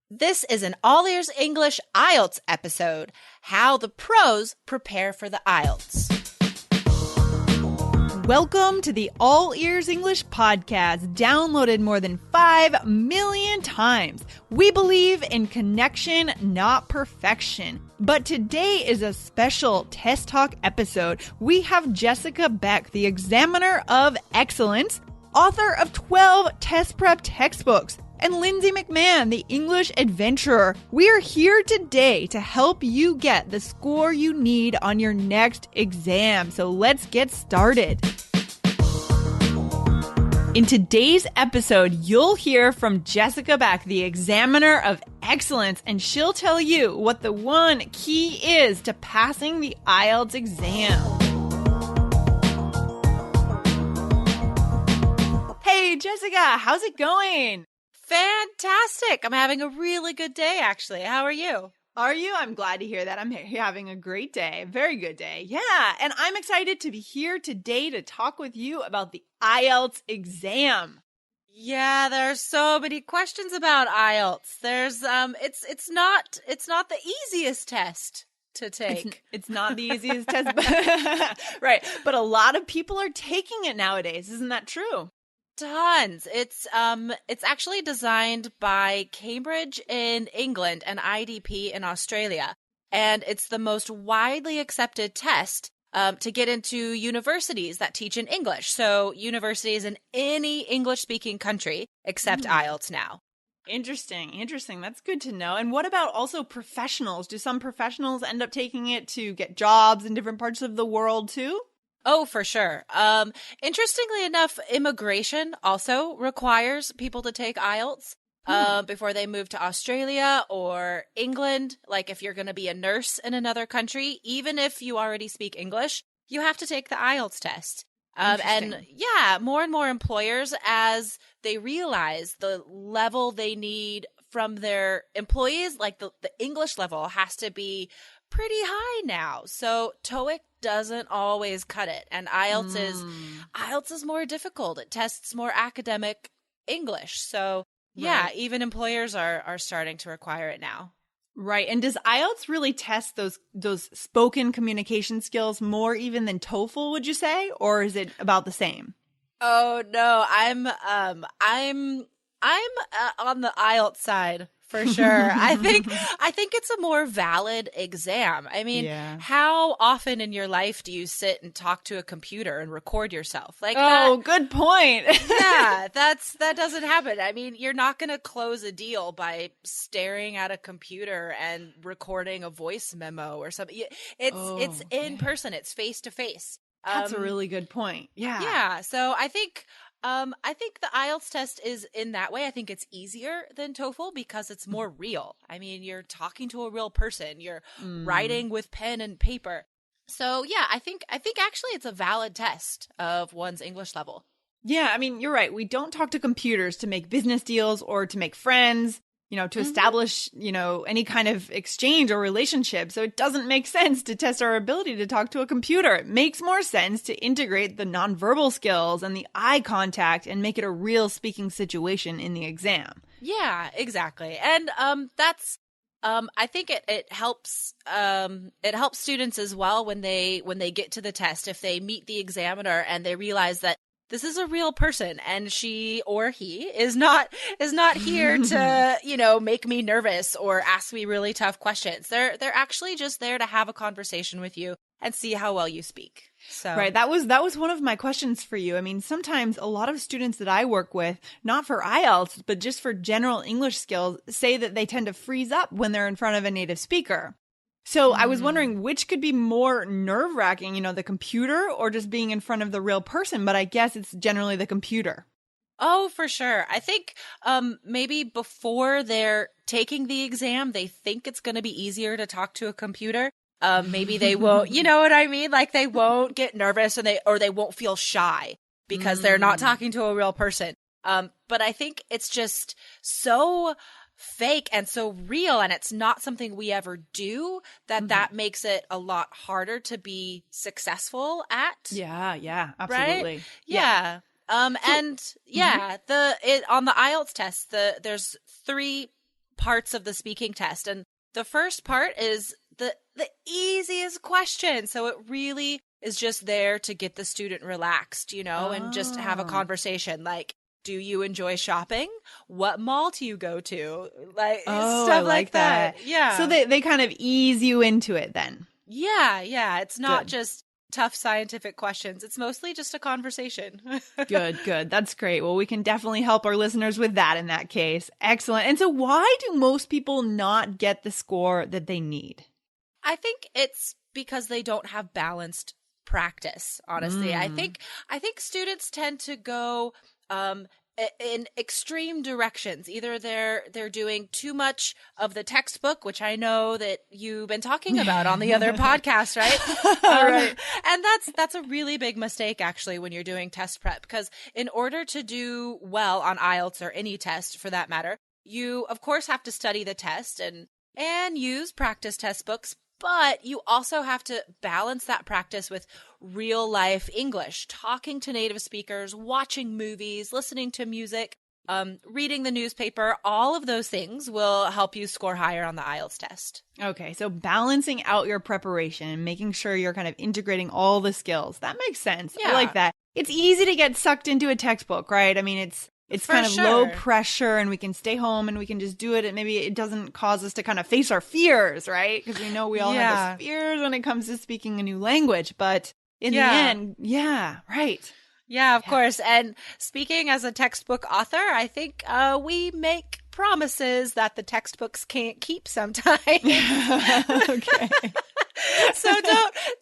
This is an All Ears English IELTS episode, How the Pros Prepare for the IELTS. Welcome to the All Ears English podcast, downloaded more than 5 million times. We believe in connection, not perfection. But today is a special Test Talk episode. We have Jessica Beck, the Examiner of Excellence, author of 12 test prep textbooks, and Lindsay McMahon, the English adventurer. We are here today to help you get the score you need on your next exam. So let's get started. In today's episode, you'll hear from Jessica Beck, the Examiner of Excellence, and she'll tell you what the one key is to passing the IELTS exam. Hey, Jessica, how's it going? Fantastic. I'm having a really good day, actually. How are you? Are you? I'm glad to hear that. I'm having a great day. Very good day. Yeah. And I'm excited to be here today to talk with you about the IELTS exam. Yeah, there are so many questions about IELTS. There's it's not the easiest test to take. It's not the easiest test. Right. But a lot of people are taking it nowadays. Isn't that true? Tons. It's actually designed by Cambridge in England and IDP in Australia. And it's the most widely accepted test to get into universities that teach in English. So universities in any English-speaking country accept IELTS now. Interesting. That's good to know. And what about also professionals? Do some professionals end up taking it to get jobs in different parts of the world too? Oh, for sure. Interestingly enough, immigration also requires people to take IELTS before they move to Australia or England. Like if you're going to be a nurse in another country, even if you already speak English, you have to take the IELTS test. And yeah, more and more employers, as they realize the level they need from their employees, like the English level has to be pretty high now. So TOEIC doesn't always cut it. And IELTS is more difficult. It tests more academic English. So yeah, right. Even employers are starting to require it now. Right. And does IELTS really test those spoken communication skills more even than TOEFL, would you say? Or is it about the same? Oh no, I'm on the IELTS side. For sure. I think it's a more valid exam. I mean, How often in your life do you sit and talk to a computer and record yourself? Good point. Yeah, that doesn't happen. I mean, you're not going to close a deal by staring at a computer and recording a voice memo or something. It's in person. It's face to face. That's a really good point. Yeah. Yeah. So I think the IELTS test is in that way. I think it's easier than TOEFL because it's more real. I mean, you're talking to a real person. You're writing with pen and paper. So yeah, I think actually it's a valid test of one's English level. Yeah, I mean, you're right. We don't talk to computers to make business deals or to make friends, to establish, any kind of exchange or relationship. So it doesn't make sense to test our ability to talk to a computer. It makes more sense to integrate the nonverbal skills and the eye contact and make it a real speaking situation in the exam. Yeah, exactly. And that's I think it helps students as well when they get to the test, if they meet the examiner and they realize that this is a real person and she or he is not here to, make me nervous or ask me really tough questions. They're actually just there to have a conversation with you and see how well you speak. So right. That was one of my questions for you. I mean, sometimes a lot of students that I work with, not for IELTS, but just for general English skills, say that they tend to freeze up when they're in front of a native speaker. So I was wondering which could be more nerve-wracking, the computer or just being in front of the real person, but I guess it's generally the computer. Oh, for sure. I think maybe before they're taking the exam, they think it's going to be easier to talk to a computer. Maybe they won't, you know what I mean? Like they won't get nervous and they won't feel shy because they're not talking to a real person. But I think it's just so fake and so real, and it's not something we ever do, that makes it a lot harder to be successful at. Yeah, absolutely. Right? Yeah. On the IELTS test, there's 3 parts of the speaking test. And the first part is the easiest question. So it really is just there to get the student relaxed, and just have a conversation like, do you enjoy shopping? What mall do you go to? Like stuff I like that. Yeah. So they kind of ease you into it then. Yeah. It's not just tough scientific questions. It's mostly just a conversation. Good. That's great. Well, we can definitely help our listeners with that in that case. Excellent. And so why do most people not get the score that they need? I think it's because they don't have balanced practice, honestly. I think students tend to go in extreme directions. Either they're doing too much of the textbook, which I know that you've been talking about on the other podcast, right? Right. And that's a really big mistake, actually, when you're doing test prep, because in order to do well on IELTS or any test for that matter, you of course have to study the test and use practice test books. But you also have to balance that practice with real life English, talking to native speakers, watching movies, listening to music, reading the newspaper. All of those things will help you score higher on the IELTS test. Okay, so balancing out your preparation and making sure you're kind of integrating all the skills. That makes sense. Yeah. I like that. It's easy to get sucked into a textbook, right? I mean, it's kind of low pressure and we can stay home and we can just do it. And maybe it doesn't cause us to kind of face our fears, right? Because we know we all have those fears when it comes to speaking a new language. But in the end, right. Yeah, of course. And speaking as a textbook author, I think we make promises that the textbooks can't keep sometimes. Okay. So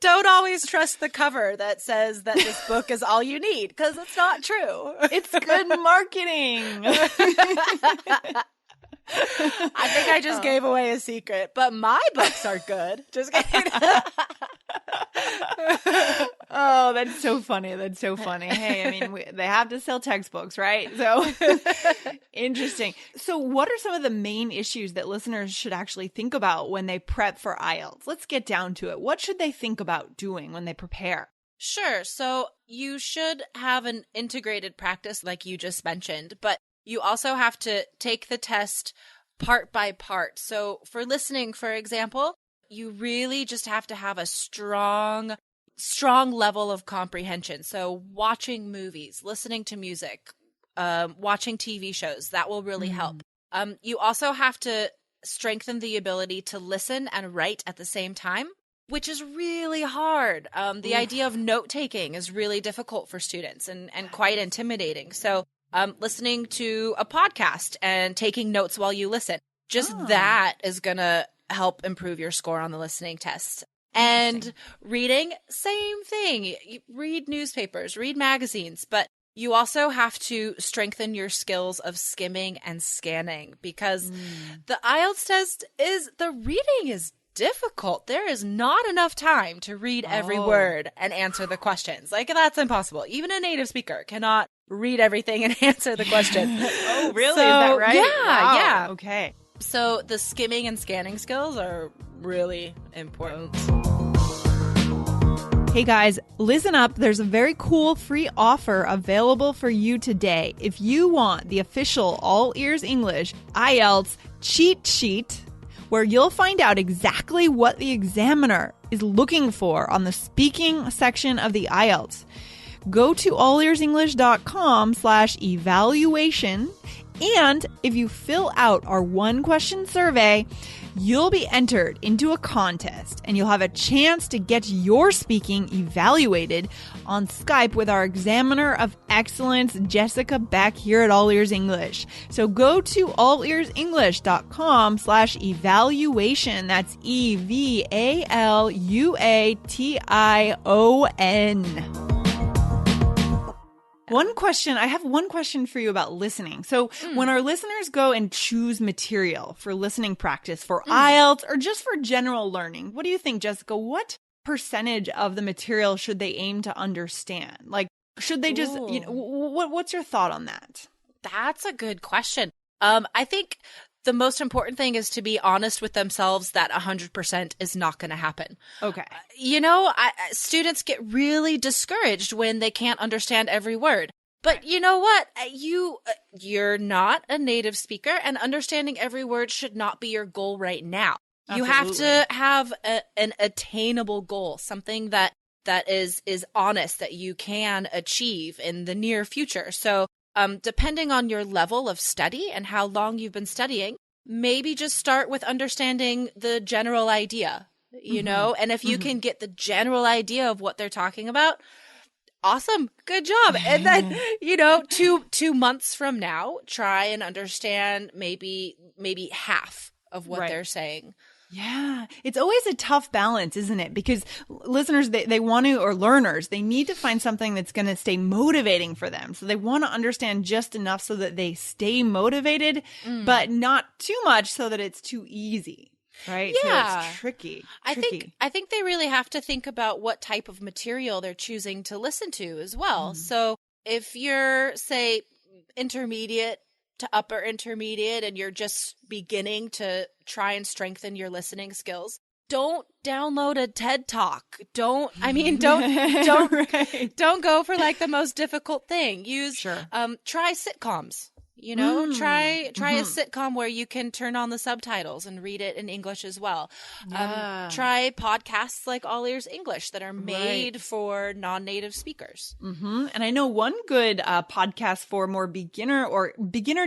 don't always trust the cover that says that this book is all you need, because it's not true. It's good marketing. I think I just gave away a secret, but my books are good. Just kidding. Oh, that's so funny. That's so funny. Hey, I mean, they have to sell textbooks, right? So interesting. So what are some of the main issues that listeners should actually think about when they prep for IELTS? Let's get down to it. What should they think about doing when they prepare? Sure. So you should have an integrated practice like you just mentioned, but you also have to take the test part by part. So for listening, for example, you really just have to have a strong level of comprehension. So watching movies, listening to music, watching TV shows, that will really help. You also have to strengthen the ability to listen and write at the same time, which is really hard. The idea of note-taking is really difficult for students and quite intimidating. So listening to a podcast and taking notes while you listen, that is going to help improve your score on the listening test. And reading, same thing. You read newspapers, read magazines, but you also have to strengthen your skills of skimming and scanning, because the IELTS test the reading is difficult. There is not enough time to read every word and answer the questions. Like, that's impossible. Even a native speaker cannot read everything and answer the question. Oh, really? Is that right? Yeah, yeah. Okay. So the skimming and scanning skills are really important. Hey guys, listen up. There's a very cool free offer available for you today. If you want the official All Ears English IELTS cheat sheet, where you'll find out exactly what the examiner is looking for on the speaking section of the IELTS, go to allearsenglish.com/evaluation. And if you fill out our 1-question survey, you'll be entered into a contest and you'll have a chance to get your speaking evaluated on Skype with our examiner of excellence, Jessica Beck, here at All Ears English. So go to allearsenglish.com/evaluation. That's EVALUATION. I have one question for you about listening. So when our listeners go and choose material for listening practice for IELTS or just for general learning, what do you think, Jessica? What percentage of the material should they aim to understand? Like, should they just, what's your thought on that? That's a good question. I think the most important thing is to be honest with themselves that 100% is not going to happen. Okay. Students get really discouraged when they can't understand every word. But you know what? You're not a native speaker, and understanding every word should not be your goal right now. You have to have an attainable goal, something that is honest, that you can achieve in the near future. So, depending on your level of study and how long you've been studying, maybe just start with understanding the general idea, you know, and if you can get the general idea of what they're talking about, awesome, good job. And then, you know, two months from now, try and understand maybe half of what they're saying. Yeah. It's always a tough balance, isn't it? Because listeners, they want to, or learners, they need to find something that's going to stay motivating for them. So they want to understand just enough so that they stay motivated, but not too much so that it's too easy. Right? Yeah. So it's tricky. I think they really have to think about what type of material they're choosing to listen to as well. So if you're, say, intermediate to upper intermediate and you're just beginning to try and strengthen your listening skills, don't download a TED Talk. Don't don't go for like the most difficult thing. Try sitcoms. You know, try a sitcom where you can turn on the subtitles and read it in English as well. Try podcasts like All Ears English that are made for non-native speakers. And I know one good podcast for more beginner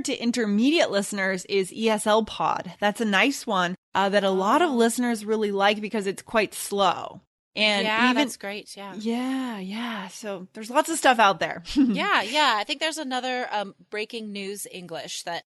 to intermediate listeners is ESL Pod. That's a nice one that a lot of listeners really like because it's quite slow. And that's great. Yeah. Yeah. So there's lots of stuff out there. Yeah. I think there's another breaking news English that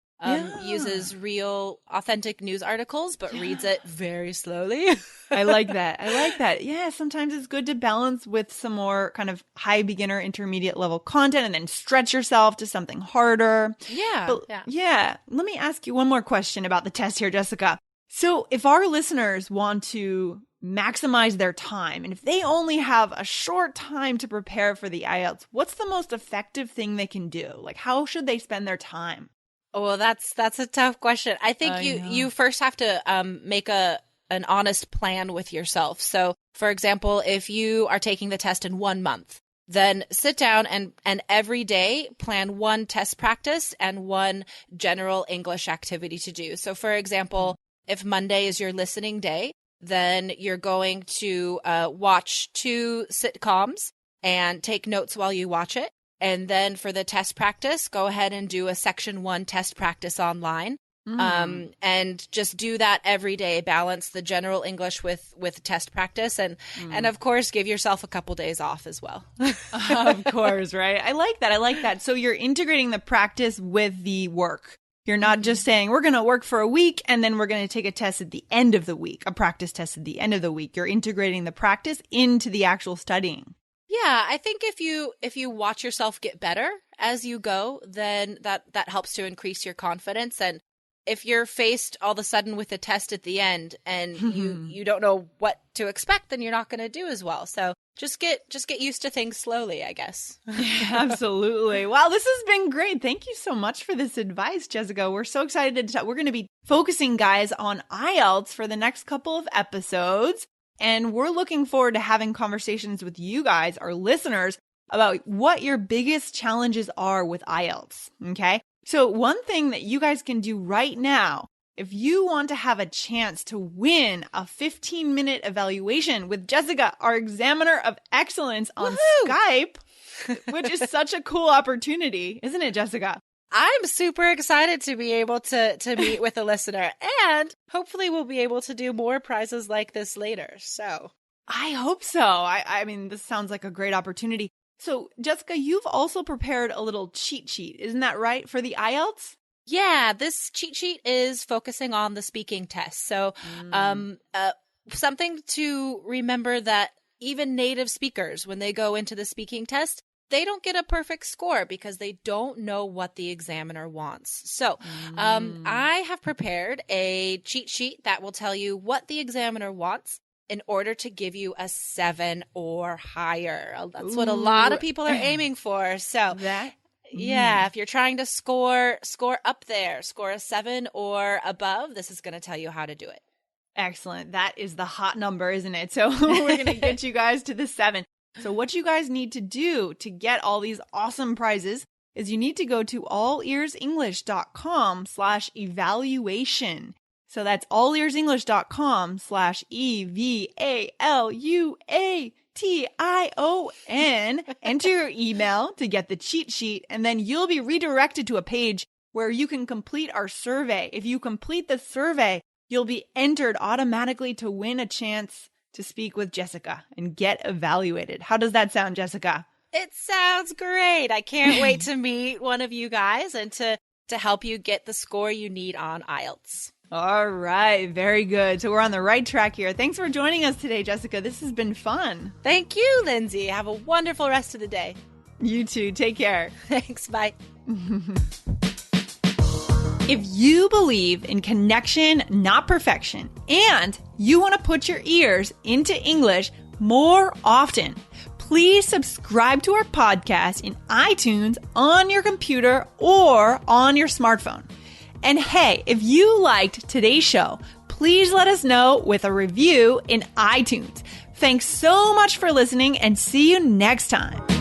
uses real authentic news articles, but reads it very slowly. I like that. Yeah. Sometimes it's good to balance with some more kind of high beginner, intermediate level content and then stretch yourself to something harder. Yeah. Let me ask you one more question about the test here, Jessica. So if our listeners want to maximize their time, and if they only have a short time to prepare for the IELTS, what's the most effective thing they can do? Like, how should they spend their time? Oh, well, that's a tough question. I think you first have to make an honest plan with yourself. So, for example, if you are taking the test in 1 month, then sit down and every day plan one test practice and one general English activity to do. So, for example, if Monday is your listening day, then you're going to watch 2 sitcoms and take notes while you watch it. And then for the test practice, go ahead and do a section 1 test practice online. And just do that every day. Balance the general English with test practice. And of course, give yourself a couple days off as well. Of course, right? I like that. So you're integrating the practice with the work. You're not just saying, we're going to work for a week and then we're going to take a test at the end of the week, a practice test at the end of the week. You're integrating the practice into the actual studying. Yeah, I think if you watch yourself get better as you go, then that helps to increase your confidence. And if you're faced all of a sudden with a test at the end and you don't know what to expect, then you're not going to do as well. So just get used to things slowly, I guess. Yeah, absolutely. Wow, this has been great. Thank you so much for this advice, Jessica. We're so excited to we're going to be focusing, guys, on IELTS for the next couple of episodes. And we're looking forward to having conversations with you guys, our listeners, about what your biggest challenges are with IELTS. Okay? So one thing that you guys can do right now, if you want to have a chance to win a 15-minute evaluation with Jessica, our examiner of excellence on Skype, which is such a cool opportunity, isn't it, Jessica? I'm super excited to be able to meet with a listener, and hopefully we'll be able to do more prizes like this later. So I hope so. I mean, this sounds like a great opportunity. So, Jessica, you've also prepared a little cheat sheet, isn't that right, for the IELTS? Yeah, this cheat sheet is focusing on the speaking test. So, something to remember that even native speakers, when they go into the speaking test, they don't get a perfect score because they don't know what the examiner wants. So, I have prepared a cheat sheet that will tell you what the examiner wants in order to give you a 7 or higher. That's what a lot of people are aiming for. So if you're trying to score up there, score a 7 or above, this is going to tell you how to do it. Excellent. That is the hot number, isn't it? So we're going to get you guys to the 7. So what you guys need to do to get all these awesome prizes, is you need to go to allearsenglish.com/evaluation. So that's allearsenglish.com/evaluation. Enter your email to get the cheat sheet, and then you'll be redirected to a page where you can complete our survey. If you complete the survey, you'll be entered automatically to win a chance to speak with Jessica and get evaluated. How does that sound, Jessica? It sounds great. I can't wait to meet one of you guys and to help you get the score you need on IELTS. All right. Very good. So we're on the right track here. Thanks for joining us today, Jessica. This has been fun. Thank you, Lindsay. Have a wonderful rest of the day. You too. Take care. Thanks. Bye. If you believe in connection, not perfection, and you want to put your ears into English more often, please subscribe to our podcast in iTunes on your computer or on your smartphone. And hey, if you liked today's show, please let us know with a review in iTunes. Thanks so much for listening, and see you next time.